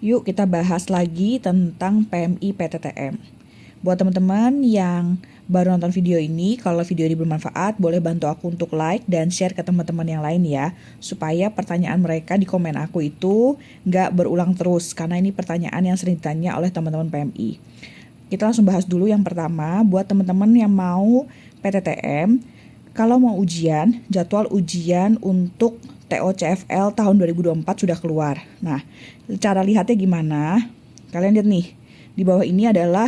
Yuk kita bahas lagi tentang PMI PTTM. Buat teman-teman yang baru nonton video ini, kalau video ini bermanfaat, boleh bantu aku untuk like dan share ke teman-teman yang lain ya, supaya pertanyaan mereka di komen aku itu nggak berulang terus, karena ini pertanyaan yang sering ditanya oleh teman-teman PMI. Kita langsung bahas dulu yang pertama, buat teman-teman yang mau PTTM, kalau mau ujian, jadwal ujian untuk TOCFL tahun 2024 sudah keluar. Nah, cara lihatnya gimana? Kalian lihat nih, di bawah ini adalah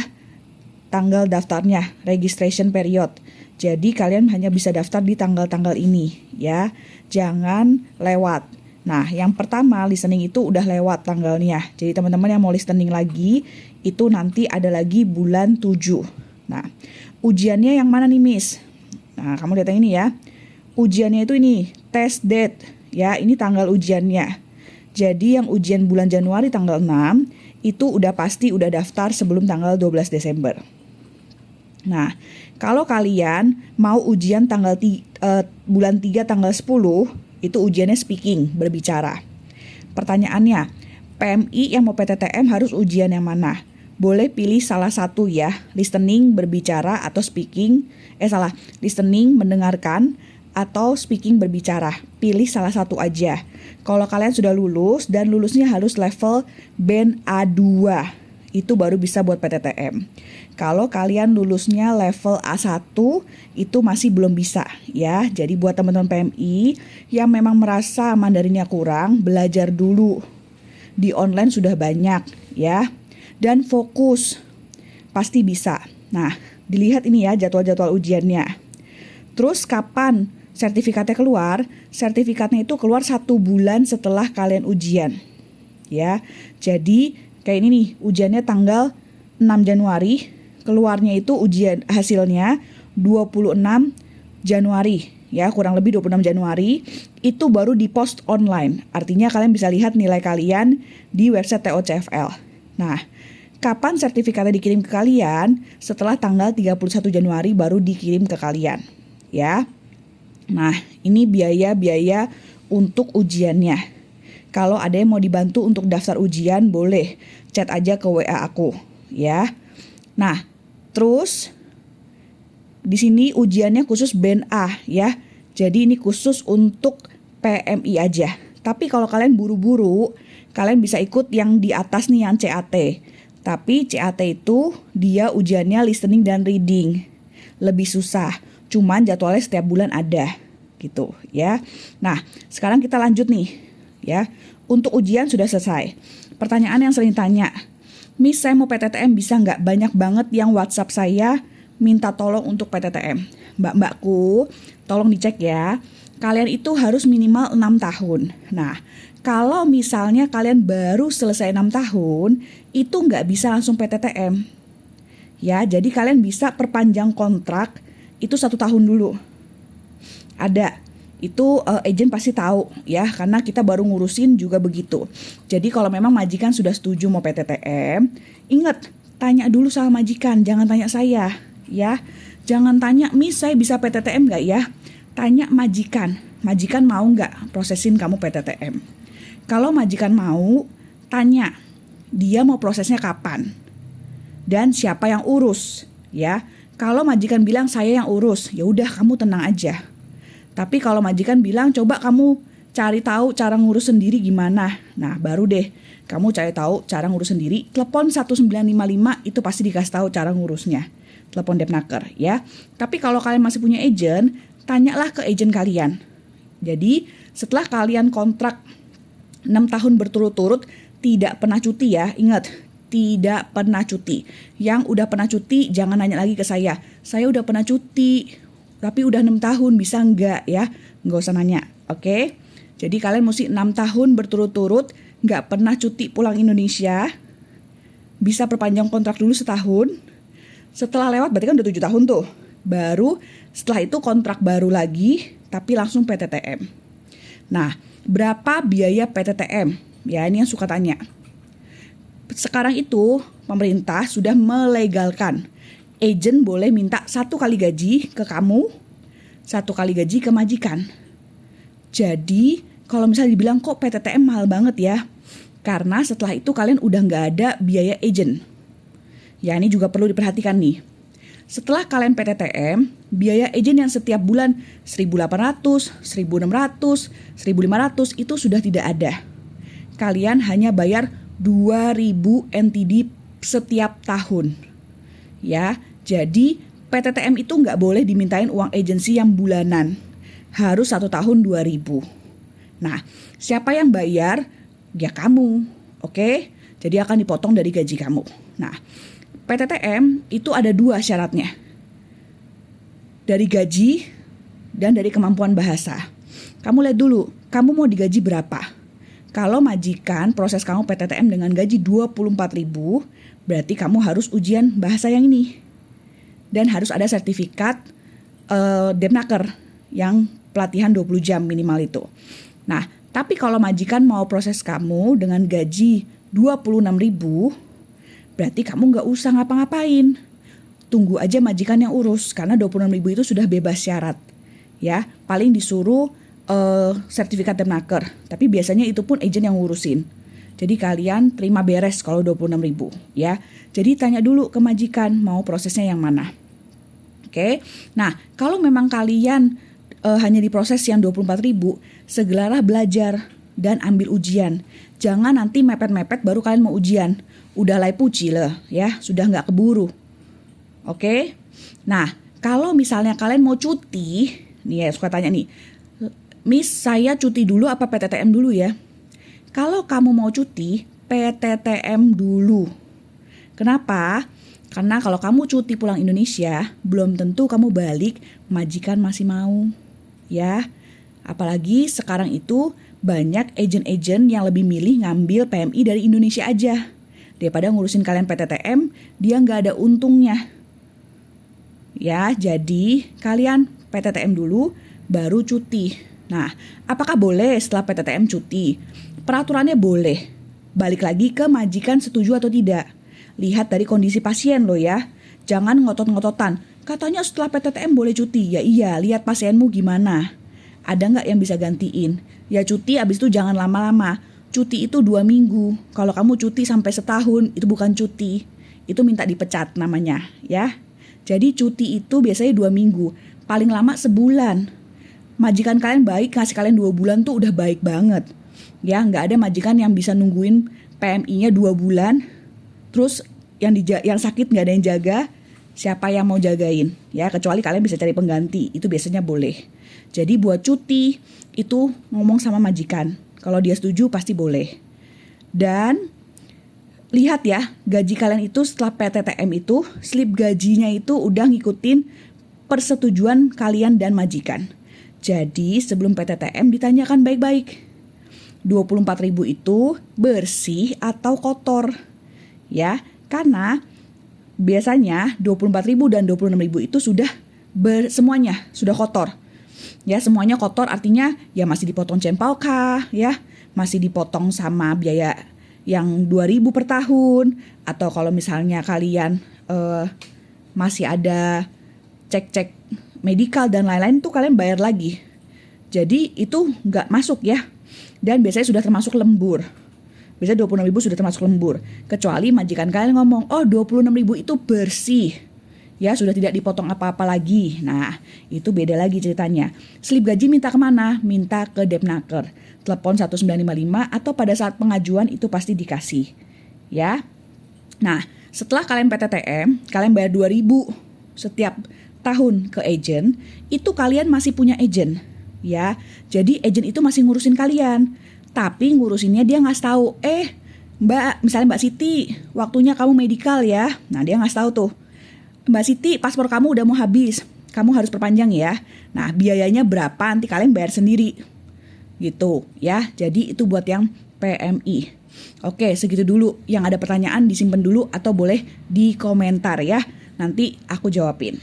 tanggal daftarnya, registration period. Jadi kalian hanya bisa daftar di tanggal-tanggal ini ya. Jangan lewat. Nah, yang pertama listening itu udah lewat tanggalnya. Jadi teman-teman yang mau listening lagi, itu nanti ada lagi bulan 7. Nah, ujiannya yang mana nih, Miss? Nah, kamu lihat yang ini ya. Ujiannya itu ini, test date. Ya, ini tanggal ujiannya. Jadi yang ujian bulan Januari tanggal 6, itu udah pasti udah daftar sebelum tanggal 12 Desember. Nah, kalau kalian mau ujian bulan 3 tanggal 10, itu ujiannya speaking, berbicara. Pertanyaannya, PMI yang mau PTTM harus ujian yang mana? Boleh pilih salah satu ya, listening, berbicara, atau speaking. Listening, mendengarkan, atau speaking, berbicara. Pilih salah satu aja. Kalau kalian sudah lulus, dan lulusnya harus level band A2, itu baru bisa buat PTTM. Kalau kalian lulusnya level A1, itu masih belum bisa ya. Jadi buat teman-teman PMI yang memang merasa Mandarinnya kurang, belajar dulu. Di online sudah banyak ya. Dan fokus, pasti bisa. Nah, dilihat ini ya jadwal-jadwal ujiannya. Terus kapan sertifikatnya keluar? Sertifikatnya itu keluar 1 bulan setelah kalian ujian. Ya. Jadi kayak ini nih, ujiannya tanggal 6 Januari, keluarnya itu ujian hasilnya 26 Januari. Ya, kurang lebih 26 Januari, itu baru di-post online. Artinya kalian bisa lihat nilai kalian di website TOCFL. Nah, kapan sertifikatnya dikirim ke kalian? Setelah tanggal 31 Januari baru dikirim ke kalian. Ya. Nah, ini biaya-biaya untuk ujiannya. Kalau ada yang mau dibantu untuk daftar ujian, boleh chat aja ke WA aku, ya. Nah, terus di sini ujiannya khusus band A, ya. Jadi ini khusus untuk PMI aja. Tapi kalau kalian buru-buru, kalian bisa ikut yang di atas nih, yang CAT. Tapi CAT itu dia ujiannya listening dan reading. Lebih susah. Cuman jadwalnya setiap bulan ada gitu ya. Nah, sekarang kita lanjut nih ya. Untuk ujian sudah selesai. Pertanyaan yang sering tanya, Miss, saya mau PTTM bisa nggak? Banyak banget yang WhatsApp saya minta tolong untuk PTTM. Mbak-mbakku, tolong dicek ya. Kalian itu harus minimal 6 tahun. Nah, kalau misalnya kalian baru selesai 6 tahun, itu nggak bisa langsung PTTM. Ya, jadi kalian bisa perpanjang kontrak itu 1 tahun dulu. Ada, itu agent pasti tahu ya, karena kita baru ngurusin juga begitu. Jadi kalau memang majikan sudah setuju mau PTTM, ingat, tanya dulu sama majikan, jangan tanya saya ya. Jangan tanya, Miss saya bisa PTTM nggak ya? Tanya majikan, majikan mau nggak prosesin kamu PTTM. Kalau majikan mau, tanya dia mau prosesnya kapan dan siapa yang urus ya. Kalau majikan bilang saya yang urus, ya udah kamu tenang aja. Tapi kalau majikan bilang coba kamu cari tahu cara ngurus sendiri gimana. Nah, baru deh kamu cari tahu cara ngurus sendiri. Telepon 1955 itu pasti dikasih tahu cara ngurusnya. Telepon Depnaker ya. Tapi kalau kalian masih punya agent, tanyalah ke agent kalian. Jadi, setelah kalian kontrak 6 tahun berturut-turut tidak pernah cuti ya. Ingat, tidak pernah cuti. Yang udah pernah cuti jangan nanya lagi ke saya. Saya udah pernah cuti, tapi udah 6 tahun, bisa enggak ya? Nggak usah nanya, oke? Jadi kalian mesti 6 tahun berturut-turut, nggak pernah cuti pulang Indonesia, bisa perpanjang kontrak dulu setahun. Setelah lewat berarti kan udah 7 tahun tuh. Baru setelah itu kontrak baru lagi, tapi langsung PTTM. Nah, berapa biaya PTTM? Ya, ini yang suka tanya. Sekarang itu pemerintah sudah melegalkan. Agent boleh minta 1 kali gaji ke kamu, 1 kali gaji ke majikan. Jadi kalau misalnya dibilang kok PTTM mahal banget ya, Karena setelah itu kalian udah nggak ada biaya agent. Ya, ini juga perlu diperhatikan nih. Setelah kalian PTTM, biaya agent yang setiap bulan 1.800, 1.600, 1.500 itu sudah tidak ada. Kalian hanya bayar 2.000 NTD setiap tahun. Ya, jadi PTTM itu nggak boleh dimintain uang agensi yang bulanan. Harus 1 tahun 2.000. Nah, siapa yang bayar? Ya kamu, oke? Jadi akan dipotong dari gaji kamu. Nah, PTTM itu ada 2 syaratnya. Dari gaji dan dari kemampuan bahasa. Kamu lihat dulu, kamu mau digaji berapa? Kalau majikan proses kamu PTTM dengan gaji 24.000, berarti kamu harus ujian bahasa yang ini. Dan harus ada sertifikat Depnaker yang pelatihan 20 jam minimal itu. Nah, tapi kalau majikan mau proses kamu dengan gaji 26.000, berarti kamu nggak usah ngapa-ngapain. Tunggu aja majikan yang urus, karena 26.000 itu sudah bebas syarat. Ya, paling disuruh sertifikat Depnaker, tapi biasanya itu pun agent yang ngurusin. Jadi kalian terima beres kalau 26.000, ya. Jadi tanya dulu ke majikan mau prosesnya yang mana. Oke. Nah, kalau memang kalian hanya diproses yang 24.000, segeralah belajar dan ambil ujian. Jangan nanti mepet-mepet baru kalian mau ujian. Udah lai puci lah, ya, sudah nggak keburu. Oke? Nah, kalau misalnya kalian mau cuti, nih ya, suka tanya nih, Miss, saya cuti dulu apa PTTM dulu ya? Kalau kamu mau cuti, PTTM dulu. Kenapa? Karena kalau kamu cuti pulang Indonesia, belum tentu kamu balik, majikan masih mau. Ya, apalagi sekarang itu banyak agent-agent yang lebih milih ngambil PMI dari Indonesia aja. Daripada ngurusin kalian PTTM, dia nggak ada untungnya. Ya, jadi kalian PTTM dulu, baru cuti. Nah, apakah boleh setelah PTTM cuti? Peraturannya boleh. Balik lagi ke majikan setuju atau tidak. Lihat dari kondisi pasien loh ya. Jangan ngotot-ngototan. Katanya setelah PTTM boleh cuti. Ya iya, lihat pasienmu gimana. Ada nggak yang bisa gantiin? Ya cuti, abis itu jangan lama-lama. Cuti itu 2 minggu. Kalau kamu cuti sampai setahun, itu bukan cuti. Itu minta dipecat namanya, ya. Jadi cuti itu biasanya 2 minggu. Paling lama sebulan. Majikan kalian baik, ngasih kalian 2 bulan tuh udah baik banget. Ya, nggak ada majikan yang bisa nungguin PMI-nya 2 bulan. Terus yang sakit nggak ada yang jaga. Siapa yang mau jagain? Ya, kecuali kalian bisa cari pengganti. Itu biasanya boleh. Jadi buat cuti, itu ngomong sama majikan. Kalau dia setuju pasti boleh. Dan lihat ya, gaji kalian itu setelah PTTM itu, slip gajinya itu udah ngikutin persetujuan kalian dan majikan. Jadi sebelum PTTM ditanyakan baik-baik. 24.000 itu bersih atau kotor? Ya, karena biasanya 24.000 dan 26.000 itu sudah semuanya sudah kotor. Ya, semuanya kotor artinya ya masih dipotong cempalkah, ya, masih dipotong sama biaya yang 2.000 per tahun, atau kalau misalnya kalian masih ada cek-cek medikal dan lain-lain tuh kalian bayar lagi. Jadi itu nggak masuk ya, dan biasanya sudah termasuk lembur. Biasanya 26.000 sudah termasuk lembur, kecuali majikan kalian ngomong, oh 26.000 itu bersih. Ya, sudah tidak dipotong apa-apa lagi. Nah, itu beda lagi ceritanya. Slip gaji minta kemana? Minta ke Depnaker. Telepon 1955 atau pada saat pengajuan itu pasti dikasih. Ya. Nah, setelah kalian PTTM, kalian bayar 2.000 setiap tahun ke agent, itu kalian masih punya agent. Ya, jadi agent itu masih ngurusin kalian. Tapi ngurusinnya dia ngasih tahu, Mbak, misalnya Mbak Siti, waktunya kamu medikal ya. Nah, dia ngasih tahu tuh, Mbak Siti, paspor kamu udah mau habis, kamu harus perpanjang ya. Nah, biayanya berapa, nanti kalian bayar sendiri. Gitu ya, jadi itu buat yang PMI. Oke, segitu dulu. Yang ada pertanyaan disimpan dulu atau boleh di komentar ya. Nanti aku jawabin.